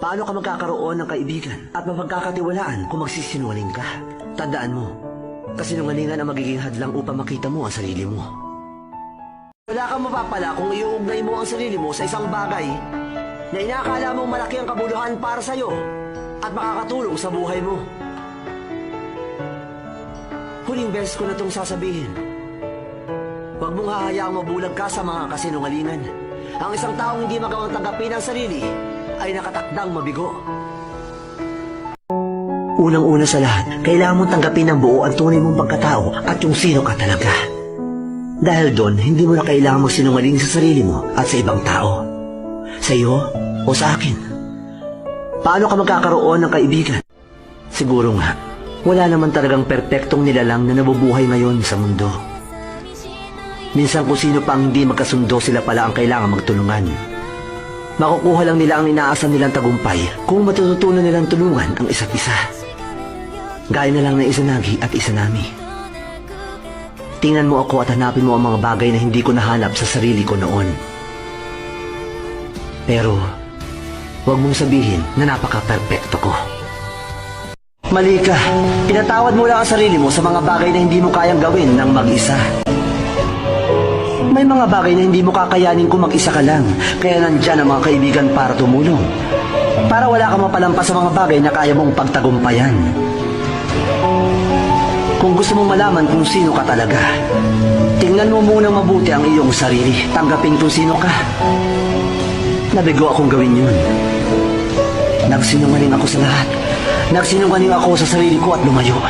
Paano ka magkakaroon ng kaibigan at mapagkakatiwalaan kung magsisinungaling ka? Tandaan mo, kasinungalingan ang magiging hadlang upang makita mo ang sarili mo. Wala kang mapapala kung iuugnay mo ang sarili mo sa isang bagay na inaakala mong malaki ang kabuluhan para sa'yo at makakatulong sa buhay mo. Huling beses ko na itong sasabihin. Huwag mong hahayaang mabulag ka sa mga kasinungalingan. Ang isang taong hindi magawang tanggapin ang sarili ay nakatakdang mabigo. Unang-una sa lahat, kailangan mong tanggapin ng buo ang tunay mong pagkatao at yung sino ka talaga. Dahil doon, hindi mo na kailangan magsinungaling sa sarili mo at sa ibang tao. Sa iyo o sa akin. Paano ka magkakaroon ng kaibigan? Siguro nga, wala naman talagang perpektong nilalang na nabubuhay ngayon sa mundo. Minsan kung sino pang hindi magkasundo, sila pala ang kailangan magtulungan. Makukuha lang nila ang inaasam nilang tagumpay kung matututunan nilang tulungan ang isa't isa. Gaya na lang ng Izanagi at Izanami. Tingnan mo ako at hanapin mo ang mga bagay na hindi ko nahanap sa sarili ko noon. Pero, huwag mong sabihin na napaka-perpekto ko. Mali ka. Pinatawad mo lang ang sarili mo sa mga bagay na hindi mo kayang gawin ng mag-isa. May mga bagay na hindi mo kakayanin kung mag-isa ka lang. Kaya nandyan ang mga kaibigan para tumulong. Para wala kang mapalampas sa mga bagay na kaya mong pagtagumpayan. Kung gusto mong malaman kung sino ka talaga, tingnan mo munang mabuti ang iyong sarili. Tanggapin kung sino ka. Nabigo akong gawin yun. Nagsinungaling ako sa lahat. Nagsinungaling ako sa sarili ko at lumayo.